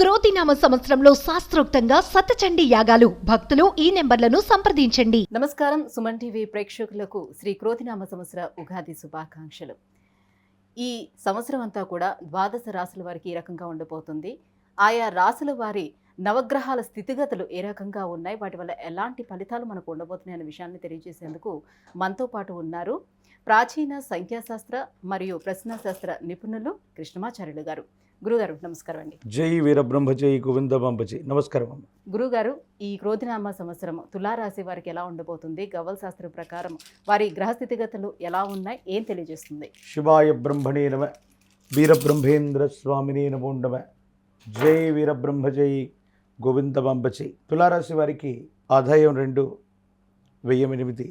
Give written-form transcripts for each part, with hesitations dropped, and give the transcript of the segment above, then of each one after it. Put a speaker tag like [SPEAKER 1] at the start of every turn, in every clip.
[SPEAKER 1] క్రోధినామ సంవత్సరంలో శాస్త్రోక్తంగా సతచండీ యాగాలు. భక్తులు ఈ నెంబర్లను సంప్రదించండి.
[SPEAKER 2] నమస్కారం. సుమన్ టీవీ ప్రేక్షకులకు శ్రీ క్రోధినామ సంవత్సర ఉగాది శుభాకాంక్షలు. ఈ సంవత్సరం అంతా కూడా ద్వాదశ రాశుల వారికి ఈ రకంగా ఉండబోతుంది. ఆయా రాశుల వారి నవగ్రహాల స్థితిగతులు ఏ రకంగా ఉన్నాయి, వాటి వల్ల ఎలాంటి ఫలితాలు మనకు ఉండబోతున్నాయి అనే విషయాన్ని తెలియజేసేందుకు మనతో పాటు ఉన్నారు ప్రాచీన సంఖ్యాశాస్త్ర మరియు ప్రశ్నాశాస్త్ర నిపుణులు కృష్ణమాచార్యులు గారు. గురుగారు నమస్కారం అండి.
[SPEAKER 3] జై వీరబ్రహ్మ జై గోవిందబాంబ జై. నమస్కారం అమ్మ.
[SPEAKER 2] గురుగారు, ఈ క్రోధినామ సంవత్సరం తులారాశి వారికి ఎలా ఉండబోతుంది? గవ్వల శాస్త్రం ప్రకారం వారి గ్రహస్థితిగతులు ఎలా ఉన్నాయి, ఏం తెలియజేస్తుంది?
[SPEAKER 3] శివాయ బ్రహ్మణే నమ, వీరబ్రహ్మేంద్ర స్వామినే నమో నమ. జై వీరబ్రహ్మ జై గోవిందబాంబ జై. తులారాశి వారికి ఆదాయం 2, వ్యయం 8,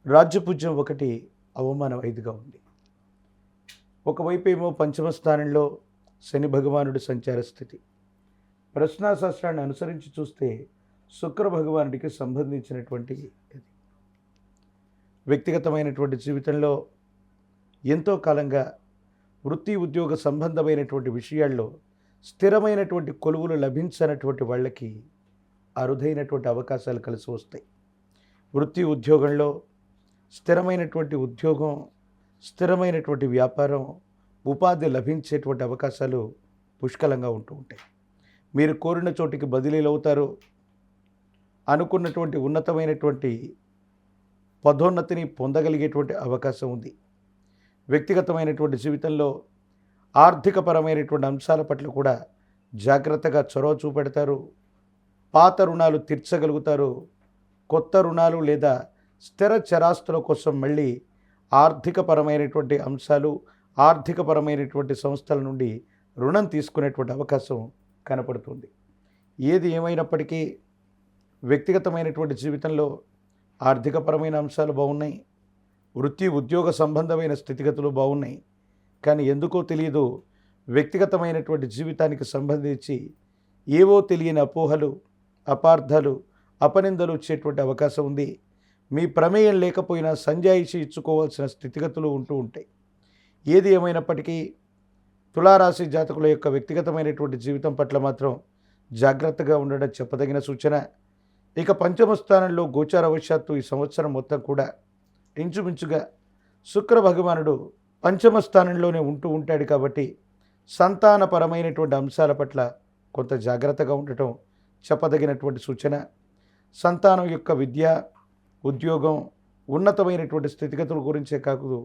[SPEAKER 3] రాజ్యపూజ్యం 1, అవమానం 5గా ఉంది. ఒకవైపు ఏమో పంచమ స్థానంలో శని భగవానుడి సంచార స్థితి. ప్రశ్నాశాస్త్రాన్ని అనుసరించి చూస్తే శుక్ర భగవానుడికి సంబంధించినటువంటి ఇది. వ్యక్తిగతమైనటువంటి జీవితంలో ఎంతో కాలంగా వృత్తి ఉద్యోగ సంబంధమైనటువంటి విషయాల్లో స్థిరమైనటువంటి కొలువులు లభించనటువంటి వాళ్ళకి అరుదైనటువంటి అవకాశాలు కలిసి వస్తాయి. వృత్తి ఉద్యోగంలో స్థిరమైనటువంటి ఉద్యోగం, స్థిరమైనటువంటి వ్యాపారం, ఉపాధి లభించేటువంటి అవకాశాలు పుష్కలంగా ఉంటూ ఉంటాయి. మీరు కోరిన చోటికి బదిలీలు అవుతారు. అనుకున్నటువంటి ఉన్నతమైనటువంటి పదోన్నతిని పొందగలిగేటువంటి అవకాశం ఉంది. వ్యక్తిగతమైనటువంటి జీవితంలో ఆర్థికపరమైనటువంటి అంశాల పట్ల కూడా జాగ్రత్తగా చొరవ చూపెడతారు. పాత రుణాలు తీర్చగలుగుతారు. కొత్త రుణాలు లేదా స్థిర చరాస్తుల కోసం మళ్ళీ ఆర్థికపరమైనటువంటి అంశాలు, ఆర్థికపరమైనటువంటి సంస్థల నుండి రుణం తీసుకునేటువంటి అవకాశం కనపడుతుంది. ఏది ఏమైనప్పటికీ వ్యక్తిగతమైనటువంటి జీవితంలో ఆర్థికపరమైన అంశాలు బాగున్నాయి. వృత్తి ఉద్యోగ సంబంధమైన స్థితిగతులు బాగున్నాయి. కానీ ఎందుకో తెలియదు, వ్యక్తిగతమైనటువంటి జీవితానికి సంబంధించి ఏవో తెలియని అపోహలు, అపార్థాలు, అపనిందలు వచ్చేటువంటి అవకాశం ఉంది. మీ ప్రమేయం లేకపోయినా సంజాయిషి ఇచ్చుకోవాల్సిన స్థితిగతులు ఉంటూ ఉంటాయి. ఏది ఏమైనప్పటికీ తులారాశి జాతకుల యొక్క వ్యక్తిగతమైనటువంటి జీవితం పట్ల మాత్రం జాగ్రత్తగా ఉండడం చెప్పదగిన సూచన. ఇక పంచమ స్థానంలో గోచారవశాత్తు ఈ సంవత్సరం మొత్తం కూడా ఇంచుమించుగా శుక్ర భగవానుడు పంచమ స్థానంలోనే ఉంటూ ఉంటాడు. కాబట్టి సంతానపరమైనటువంటి అంశాల పట్ల కొంత జాగ్రత్తగా ఉండటం చెప్పదగినటువంటి సూచన. సంతానం యొక్క విద్య, ఉద్యోగం, ఉన్నతమైనటువంటి స్థితిగతుల గురించే కాదు,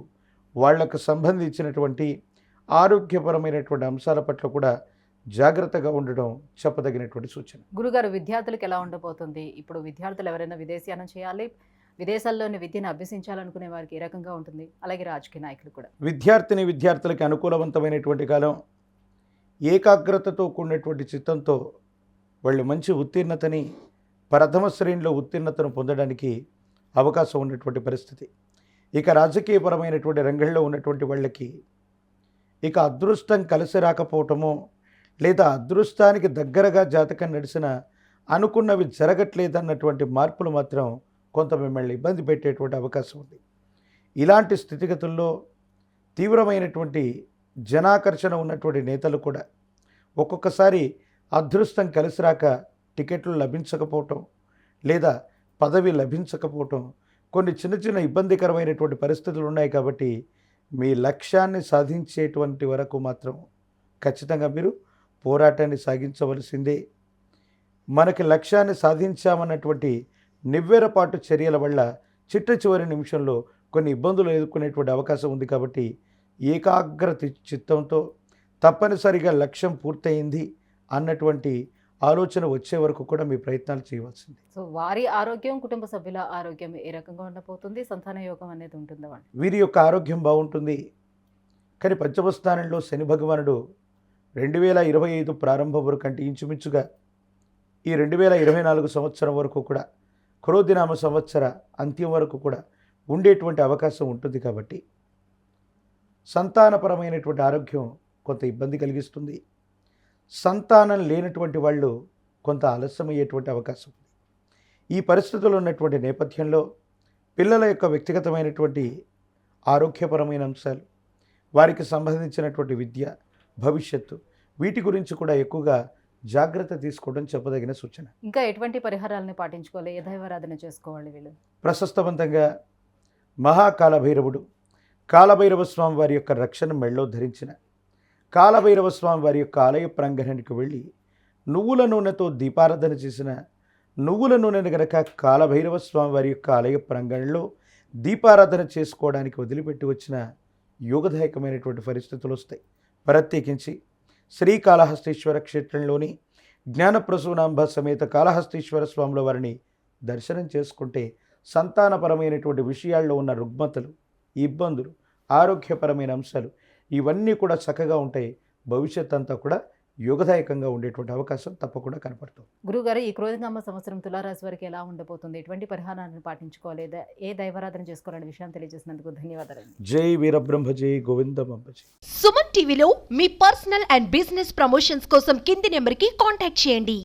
[SPEAKER 3] వాళ్లకు సంబంధించినటువంటి ఆరోగ్యపరమైనటువంటి అంశాల పట్ల కూడా జాగ్రత్తగా ఉండడం చెప్పదగినటువంటి సూచన.
[SPEAKER 2] గురుగారు, విద్యార్థులకు ఎలా ఉండబోతుంది? ఇప్పుడు విద్యార్థులు ఎవరైనా విదేశీయానం చేయాలి, విదేశాల్లోని విద్యను అభ్యసించాలనుకునే వారికి ఏ రకంగా ఉంటుంది? అలాగే రాజకీయ నాయకులు కూడా.
[SPEAKER 3] విద్యార్థులకి అనుకూలవంతమైనటువంటి కాలం. ఏకాగ్రతతో కూడినటువంటి చిత్తంతో వాళ్ళు మంచి ఉత్తీర్ణతని, ప్రథమ శ్రేణిలో ఉత్తీర్ణతను పొందడానికి అవకాశం ఉన్నటువంటి పరిస్థితి. ఇక రాజకీయపరమైనటువంటి రంగంలో ఉన్నటువంటి వాళ్ళకి ఇక అదృష్టం కలిసి రాకపోవటమో, లేదా అదృష్టానికి దగ్గరగా జాతకం నడిచిన అనుకున్నవి జరగట్లేదన్నటువంటి మార్పులు మాత్రం కొంత మిమ్మల్ని ఇబ్బంది పెట్టేటువంటి అవకాశం ఉంది. ఇలాంటి స్థితిగతుల్లో తీవ్రమైనటువంటి జనాకర్షణ ఉన్నటువంటి నేతలు కూడా ఒక్కొక్కసారి అదృష్టం కలిసి రాక టికెట్లు లభించకపోవటం, లేదా పదవి లభించకపోవటం, కొన్ని చిన్న చిన్న ఇబ్బందికరమైనటువంటి పరిస్థితులు ఉన్నాయి. కాబట్టి మీ లక్ష్యాన్ని సాధించేటువంటి వరకు మాత్రం ఖచ్చితంగా మీరు పోరాటాన్ని సాగించవలసిందే. మనకి లక్ష్యాన్ని సాధించామన్నటువంటి నివ్వెరపాటు చర్యల వల్ల చిట్ట చివరి నిమిషంలో కొన్ని ఇబ్బందులు ఎదుర్కొనేటువంటి అవకాశం ఉంది. కాబట్టి ఏకాగ్రత చిత్తంతో తప్పనిసరిగా లక్ష్యం పూర్తయింది అన్నటువంటి ఆలోచన వచ్చే వరకు కూడా మీ ప్రయత్నాలు చేయవలసింది.
[SPEAKER 2] సో వారి ఆరోగ్యం, కుటుంబ సభ్యుల ఆరోగ్యం ఏ రకంగా ఉండబోతుంది? సంతాన యోగం అనేది ఉంటుందా?
[SPEAKER 3] వీరి యొక్క ఆరోగ్యం బాగుంటుంది. కానీ పంచమ స్థానంలో శని భగవానుడు 2025 ప్రారంభం వరకు అంటే ఇంచుమించుగా ఈ 2024 సంవత్సరం వరకు కూడా క్రోధినామ సంవత్సర అంత్యం వరకు కూడా ఉండేటువంటి అవకాశం ఉంటుంది. కాబట్టి సంతానపరమైనటువంటి ఆరోగ్యం కొంత ఇబ్బంది కలిగిస్తుంది. సంతానం లేనటువంటి వాళ్ళు కొంత ఆలస్యమయ్యేటువంటి అవకాశం ఉంది. ఈ పరిస్థితుల్లో ఉన్నటువంటి నేపథ్యంలో పిల్లల యొక్క వ్యక్తిగతమైనటువంటి ఆరోగ్యపరమైన అంశాలు, వారికి సంబంధించినటువంటి విద్య, భవిష్యత్తు వీటి గురించి కూడా ఎక్కువగా జాగ్రత్త తీసుకోవడం చెప్పదగిన సూచన.
[SPEAKER 2] ఇంకా ఎటువంటి పరిహారాలను పాటించుకోవాలి, ఏ దైవారాధన చేసుకోవాలి వీళ్ళు?
[SPEAKER 3] ప్రశస్తవంతంగా మహాకాలభైరవుడు, కాలభైరవ స్వామి వారి యొక్క రక్షణ మెళ్ళో ధరించిన కాలభైరవ స్వామి వారి యొక్క ఆలయ ప్రాంగణానికి వెళ్ళి నువ్వుల నూనెతో దీపారాధన చేసిన నువ్వుల నూనెను గనక కాలభైరవ స్వామి వారి యొక్క ఆలయ ప్రాంగణంలో దీపారాధన చేసుకోవడానికి వదిలిపెట్టి వచ్చిన యోగదాయకమైనటువంటి పరిస్థితులు వస్తాయి. ప్రత్యేకించి శ్రీకాళహస్తీశ్వర క్షేత్రంలోని జ్ఞానప్రసూనాంబ సమేత కాళహస్తీశ్వర స్వాముల వారిని దర్శనం చేసుకుంటే సంతానపరమైనటువంటి విషయాల్లో ఉన్న రుగ్మతలు, ఇబ్బందులు, ఆరోగ్యపరమైన అంశాలు ఇవన్నీ కూడా చక్కగా ఉంటాయి. భవిష్యత్ అంతా కూడా యోగదాయకంగా ఉండేటువంటి అవకాశం తప్పకుండా కనపడుతుంది.
[SPEAKER 2] గురుగారు, ఈ క్రోధినామ సంవత్సరం తులారాశి వారికి ఎలా ఉండబోతుంది? ఎటువంటి పరిహారాలను పాటించుకోవాలి, ఏ దైవారాధన చేసుకోవాలనే విషయాన్ని తెలియజేసినందుకు ధన్యవాదాలు.
[SPEAKER 3] జై వీరబ్రహ్మ జై గోవిందమ్మ జై.
[SPEAKER 1] సుమన్ టీవీలో మీ పర్సనల్ అండ్ బిజినెస్ ప్రమోషన్స్ కోసం కింది నెంబర్కి కాంటాక్ట్ చేయండి.